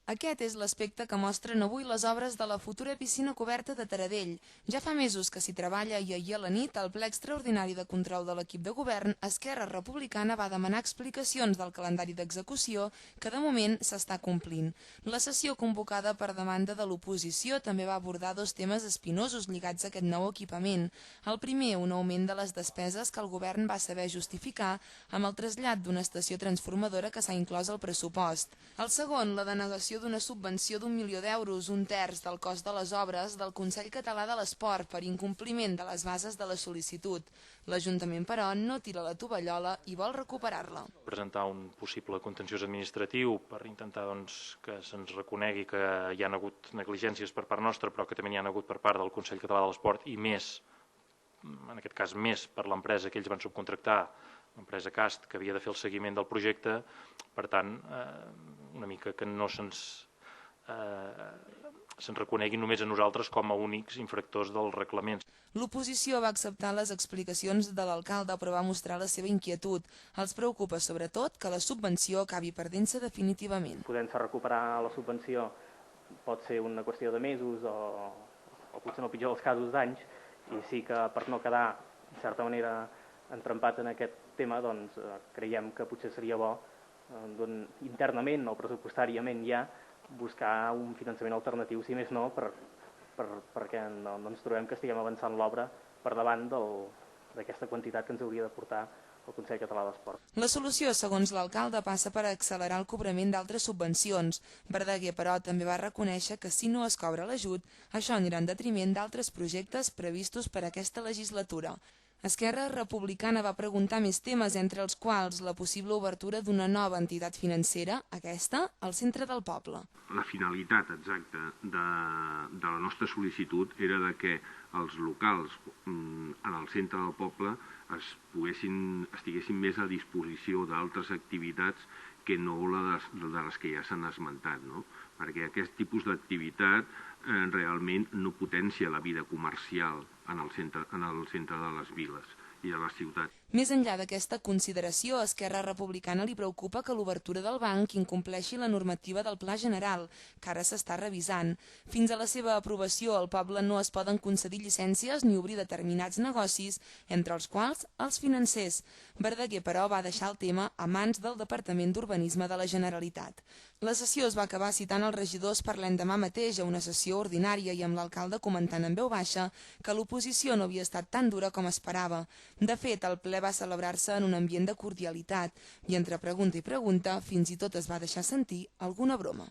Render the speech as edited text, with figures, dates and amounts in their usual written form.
Aquest és l'aspecte que mostren avui les obres de la futura piscina coberta de Taradell. Ja fa mesos que s'hi treballa i ahir a la nit, al ple extraordinari de control de l'equip de govern, Esquerra Republicana va demanar explicacions del calendari d'execució que de moment s'està complint. La sessió convocada per demanda de l'oposició també va abordar dos temes espinosos lligats a aquest nou equipament. El primer, un augment de les despeses que el govern va saber justificar amb el trasllat d'una estació transformadora que s'ha inclòs al pressupost. El segon, la denegació d'una subvenció d'1 milió d'euros, un terç del cost de les obres del Consell Català de l'Esport per incompliment de les bases de la sol·licitud. L'Ajuntament, però, no tira la tovallola i vol recuperar-la. Presentar un possible contenciós administratiu per intentar que se'ns reconegui que hi ha hagut negligències per part nostra, però que també hi ha hagut per part del Consell Català de l'Esport i més, en aquest cas més per l'empresa que ells van subcontractar, l'empresa CAST, que havia de fer el seguiment del projecte. Per tant, una mica que no se'ns reconegui només a nosaltres com a únics infractors dels reglaments. L'oposició va acceptar les explicacions de l'alcalde, però va mostrar la seva inquietud. Els preocupa sobretot que la subvenció acabi perdent-se definitivament. Podent-se recuperar la subvenció pot ser una qüestió de mesos o potser no pitjor dels casos d'anys, i sí que per no quedar, de certa manera, entrampat en aquest tema, creiem que potser seria bo internament o pressupostàriament ja buscar un finançament alternatiu, si més no, perquè no ens trobem que estiguem avançant l'obra per davant d'aquesta quantitat que ens hauria de portar el Consell Català d'Esport. La solució, segons l'alcalde, passa per accelerar el cobrament d'altres subvencions. Verdaguer, però, també va reconèixer que si no es cobra l'ajut, això anirà en detriment d'altres projectes previstos per aquesta legislatura. Esquerra Republicana va preguntar més temes, entre els quals la possible obertura d'una nova entitat financera, aquesta, al centre del poble. La finalitat exacta de la nostra sol·licitud era que els locals en el centre del poble estiguessin més a disposició d'altres activitats que no de les que ja s'han esmentat, no? Perquè aquest tipus d'activitat realment no potencia la vida comercial en el centre de les viles i de les ciutats. Més enllà d'aquesta consideració, a Esquerra Republicana li preocupa que l'obertura del banc incompleixi la normativa del Pla General, que ara s'està revisant. Fins a la seva aprovació, al poble no es poden concedir llicències ni obrir determinats negocis, entre els quals els financers. Verdaguer, però, va deixar el tema a mans del Departament d'Urbanisme de la Generalitat. La sessió es va acabar citant els regidors per l'endemà mateix a una sessió ordinària i amb l'alcalde comentant en veu baixa que l'oposició no havia estat tan dura com esperava. De fet, el ple va celebrar-se en un ambient de cordialitat i entre pregunta i pregunta fins i tot es va deixar sentir alguna broma.